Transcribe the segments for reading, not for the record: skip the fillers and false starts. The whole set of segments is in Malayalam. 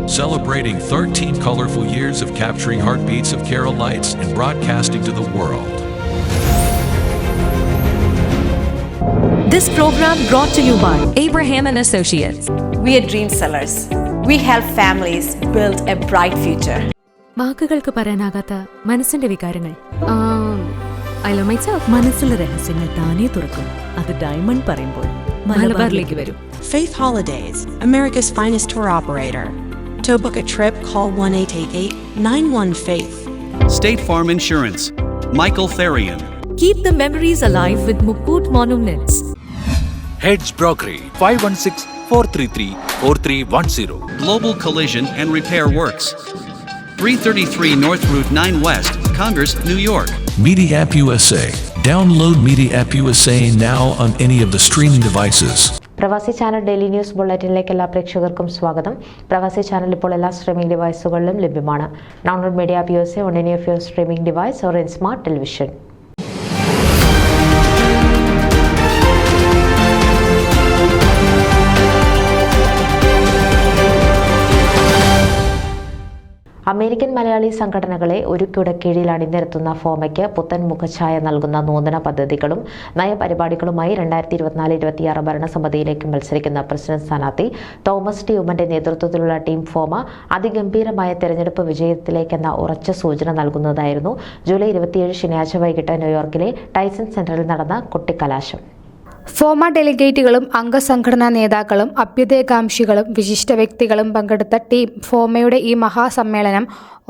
celebrating 13 colorful years of capturing heartbeats of Kerala lights and broadcasting to the world. This program brought to you by Abraham and Associates. We are dream sellers. We help families build a bright future. വാക്കുകൾക്ക് പറയാനാകാത്ത മനസ്സിന്റെ വികാരങ്ങൾ. I love myself. മനസ്സിലെ രഹസ്യങ്ങൾ താനേ തുറക്കും. അത് ഡയമണ്ട് പറയുമ്പോൾ മലബാറിലേക്ക് വരും. Faith Holidays, America's finest tour operator. To book a trip, call 1-888-91-FAITH. State Farm Insurance, Michael Therian. Keep the memories alive with Mukut Monuments. Heads Brokery 516-433-4310. Global Collision and Repair Works, 333 North Route 9 West, Congress, New York. Media App USA. Download Media App USA now on any of the streaming devices. പ്രവാസി ചാനൽ ഡെയിലി ന്യൂസ് ബുള്ളറ്റിനിലേക്ക് എല്ലാ പ്രേക്ഷകർക്കും സ്വാഗതം. പ്രവാസി ചാനൽ ഇപ്പോൾ എല്ലാ സ്ട്രീമിംഗ് ഡിവൈസുകളിലും ലഭ്യമാണ്. Download media app USA on any of your streaming device or in smart television. American Malayali സംഘടനകളെ ഒരു കുടക്കീഴിൽ അണിനിരത്തുന്ന ഫോമയ്ക്ക് പുത്തൻ മുഖഛായ നൽകുന്ന നൂതന പദ്ധതികളും നയപരിപാടികളുമായി 2024-26 ഭരണസമിതിയിലേക്ക് മത്സരിക്കുന്ന പ്രസിഡന്റ് സ്ഥാനാർത്ഥി തോമസ് ടി ഉമ്മന്റെ നേതൃത്വത്തിലുള്ള ടീം ഫോമ അതിഗംഭീരമായ തെരഞ്ഞെടുപ്പ് വിജയത്തിലേക്കെന്ന ഉറച്ച സൂചന നൽകുന്നതായിരുന്നു ജൂലൈ 27 ശനിയാഴ്ച വൈകിട്ട് ന്യൂയോർക്കിലെ ടൈസൺ സെന്ററിൽ നടന്ന കൊട്ടിക്കലാശം. ഫോമ ഡെലിഗേറ്റുകളും അംഗസംഘടനാ നേതാക്കളും അഭ്യുദയകാംക്ഷികളും വിശിഷ്ട വ്യക്തികളും പങ്കെടുത്ത ടീം ഫോമയുടെ ഈ മഹാസമ്മേളനം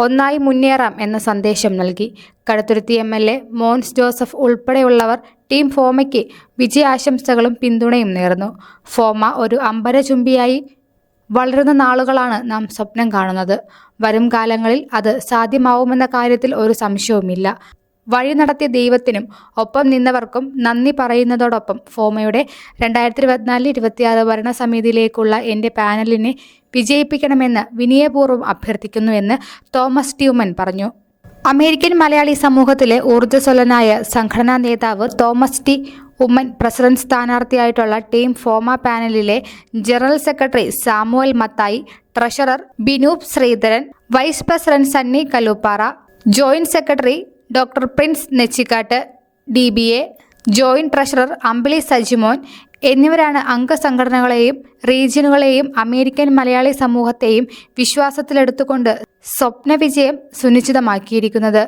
ഒന്നായി മുന്നേറാം എന്ന സന്ദേശം നൽകി. കടുത്തുരുത്തി MLA മോൻസ് ജോസഫ് ഉൾപ്പെടെയുള്ളവർ ടീം ഫോമയ്ക്ക് വിജയാശംസകളും പിന്തുണയും നേർന്നു. ഫോമ ഒരു അമ്പരചുംബിയായി വളരുന്ന നാളുകളാണ് നാം സ്വപ്നം കാണുന്നത്. വരും കാലങ്ങളിൽ അത് സാധ്യമാവുമെന്ന കാര്യത്തിൽ ഒരു സംശയവുമില്ല. വഴി നടത്തിയ ദൈവത്തിനും ഒപ്പം നിന്നവർക്കും നന്ദി പറയുന്നതോടൊപ്പം ഫോമയുടെ 2024-26 ഭരണസമിതിയിലേക്കുള്ള എൻ്റെ പാനലിനെ വിജയിപ്പിക്കണമെന്ന് വിനയപൂർവ്വം അഭ്യർത്ഥിക്കുന്നുവെന്ന് തോമസ് ടി ഉമ്മൻ പറഞ്ഞു. അമേരിക്കൻ മലയാളി സമൂഹത്തിലെ ഊർജ്ജസ്വലനായ സംഘടനാ നേതാവ് തോമസ് ടി ഉമ്മൻ പ്രസിഡന്റ് സ്ഥാനാർത്ഥിയായിട്ടുള്ള ടീം ഫോമ പാനലിലെ general secretary Samuel Mathai, treasurer Binoop Sreedharan, vice president Sunny Kalluppara, joint secretary doctor Prince Nechikkattu, DBA, joint treasurer Ambili Sajimon എന്നിവരാണ് അംഗസംഘടനകളെയും റീജിയനുകളെയും അമേരിക്കൻ മലയാളി സമൂഹത്തെയും വിശ്വാസത്തിലെടുത്തുകൊണ്ട് സ്വപ്നവിജയം സുനിശ്ചിതമാക്കിയിരിക്കുന്നത്.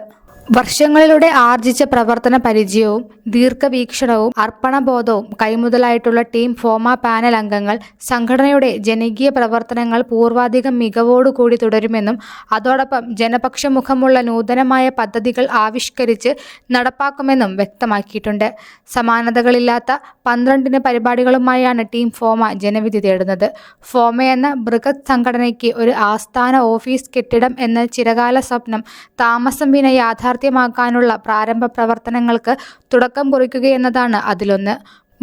വർഷങ്ങളിലൂടെ ആർജിച്ച പ്രവർത്തന പരിചയവും ദീർഘവീക്ഷണവും അർപ്പണബോധവും കൈമുതലായിട്ടുള്ള ടീം ഫോമ പാനൽ അംഗങ്ങൾ സംഘടനയുടെ ജനകീയ പ്രവർത്തനങ്ങൾ പൂർവാധികം മികവോടുകൂടി തുടരുമെന്നും അതോടൊപ്പം ജനപക്ഷമുഖമുള്ള നൂതനമായ പദ്ധതികൾ ആവിഷ്കരിച്ച് നടപ്പാക്കുമെന്നും വ്യക്തമാക്കിയിട്ടുണ്ട്. സമാനതകളില്ലാത്ത 12 പരിപാടികളുമായാണ് ടീം ഫോമ ജനവിധി തേടുന്നത്. ഫോമ എന്ന ബൃഹത് സംഘടനയ്ക്ക് ഒരു ആസ്ഥാന ഓഫീസ് കെട്ടിടം എന്ന ചിരകാല സ്വപ്നം താമസം വിന യാഥാർത്ഥ്യമാക്കാനുള്ള പ്രാരംഭ പ്രവർത്തനങ്ങൾക്ക് തുടക്കം കുറിക്കുകയെന്നതാണ് അതിലൊന്ന്.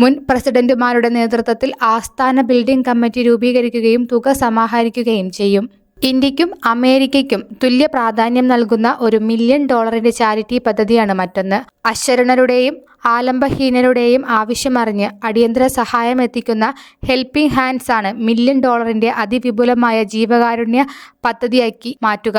മുൻ പ്രസിഡന്റുമാരുടെ നേതൃത്വത്തിൽ ആസ്ഥാന ബിൽഡിംഗ് കമ്മിറ്റി രൂപീകരിക്കുകയും തുക സമാഹരിക്കുകയും ചെയ്യും. ഇന്ത്യക്കും അമേരിക്കയ്ക്കും തുല്യ പ്രാധാന്യം നൽകുന്ന $1 മില്യൺ ചാരിറ്റി പദ്ധതിയാണ് മറ്റൊന്ന്. അശരണരുടെയും ആലംബഹീനരുടെയും ആവശ്യമറിഞ്ഞ് അടിയന്തര സഹായം എത്തിക്കുന്ന ഹെൽപ്പിംഗ് ഹാൻഡ്സ് ആണ് $1 മില്യൺ അതിവിപുലമായ ജീവകാരുണ്യ പദ്ധതിയാക്കി മാറ്റുക.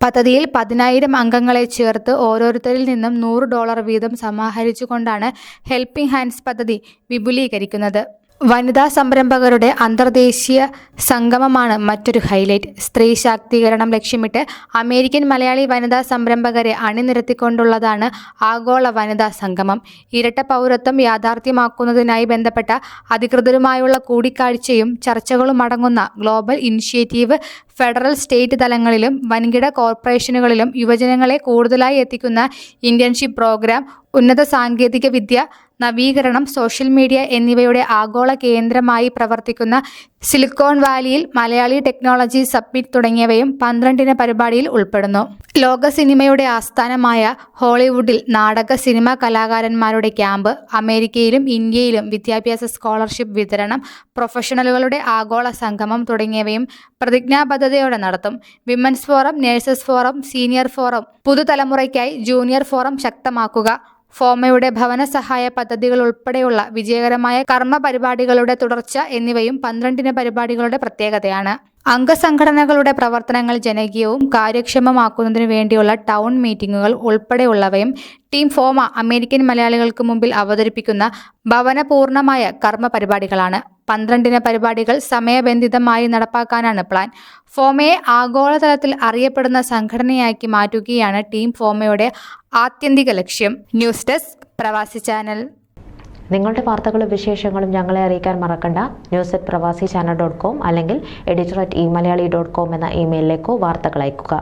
പദ്ധതിയിൽ 10,000 അംഗങ്ങളെ ചേർത്ത് ഓരോരുത്തരിൽ നിന്നും $100 വീതം സമാഹരിച്ചുകൊണ്ടാണ് ഹെൽപ്പിംഗ് ഹാൻഡ്സ് പദ്ധതി വിപുലീകരിക്കുന്നത്. വനിതാ സംരംഭകരുടെ അന്തർദേശീയ സംഗമമാണ് മറ്റൊരു ഹൈലൈറ്റ്. സ്ത്രീ ശാക്തീകരണം ലക്ഷ്യമിട്ട് അമേരിക്കൻ മലയാളി വനിതാ സംരംഭകരെ അണിനിരത്തിക്കൊണ്ടുള്ളതാണ് ആഗോള വനിതാ സംഗമം. ഇരട്ട പൗരത്വം യാഥാർത്ഥ്യമാക്കുന്നതിനായി ബന്ധപ്പെട്ട അധികൃതരുമായുള്ള കൂടിക്കാഴ്ചയും ചർച്ചകളും അടങ്ങുന്ന ഗ്ലോബൽ ഇനിഷ്യേറ്റീവ് ഫെഡറൽ, സ്റ്റേറ്റ് തലങ്ങളിലും വൻകിട കോർപ്പറേഷനുകളിലും യുവജനങ്ങളെ കൂടുതലായി എത്തിക്കുന്ന ഇന്റേൺഷിപ്പ് പ്രോഗ്രാം, ഉന്നത സാങ്കേതിക വിദ്യ, നവീകരണം, സോഷ്യൽ മീഡിയ എന്നിവയുടെ ആഗോള കേന്ദ്രമായി പ്രവർത്തിക്കുന്ന സിലിക്കോൺ വാലിയിൽ മലയാളി ടെക്നോളജി സബ്മിറ്റ് തുടങ്ങിയവയും 12 പരിപാടിയിൽ ഉൾപ്പെടുന്നു. ലോക സിനിമയുടെ ആസ്ഥാനമായ ഹോളിവുഡിൽ നാടക സിനിമാ കലാകാരന്മാരുടെ ക്യാമ്പ്, അമേരിക്കയിലും ഇന്ത്യയിലും വിദ്യാഭ്യാസ സ്കോളർഷിപ്പ് വിതരണം, പ്രൊഫഷണലുകളുടെ ആഗോള സംഗമം തുടങ്ങിയവയും പ്രതിജ്ഞാബദ്ധതയോടെ നടത്തും. Women's forum, nurses forum, senior forum, പുതുതലമുറയ്ക്കായി ജൂനിയർ ഫോറം ശക്തമാക്കുക, ഫോമയുടെ ഭവന സഹായ പദ്ധതികൾ ഉൾപ്പെടെയുള്ള വിജയകരമായ കർമ്മ പരിപാടികളുടെ തുടർച്ച എന്നിവയും 12 പരിപാടികളുടെ പ്രത്യേകതയാണ്. അംഗസംഘടനകളുടെ പ്രവർത്തനങ്ങൾ ജനകീയവും കാര്യക്ഷമമാക്കുന്നതിനു വേണ്ടിയുള്ള ടൗൺ മീറ്റിംഗുകൾ ഉൾപ്പെടെയുള്ളവയും ടീം ഫോമ അമേരിക്കൻ മലയാളികൾക്ക് മുമ്പിൽ അവതരിപ്പിക്കുന്ന ഭവനപൂർണമായ കർമ്മ പരിപാടികളാണ്. 12 പരിപാടികൾ സമയബന്ധിതമായി നടപ്പാക്കാനാണ് പ്ലാൻ. ഫോമയെ ആഗോളതലത്തിൽ അറിയപ്പെടുന്ന സംഘടനയാക്കി മാറ്റുകയാണ് ടീം ഫോമയുടെ ആത്യന്തിക ലക്ഷ്യം. ന്യൂസ് ഡെസ്ക് പ്രവാസി ചാനൽ. നിങ്ങളുടെ വാർത്തകളും വിശേഷങ്ങളും ഞങ്ങളെ അറിയിക്കാൻ മറക്കണ്ട. news@pravasichannel.com അല്ലെങ്കിൽ editor@eMalayali.com എന്ന ഇമെയിലിലേക്കോ വാർത്തകൾ അയയ്ക്കുക.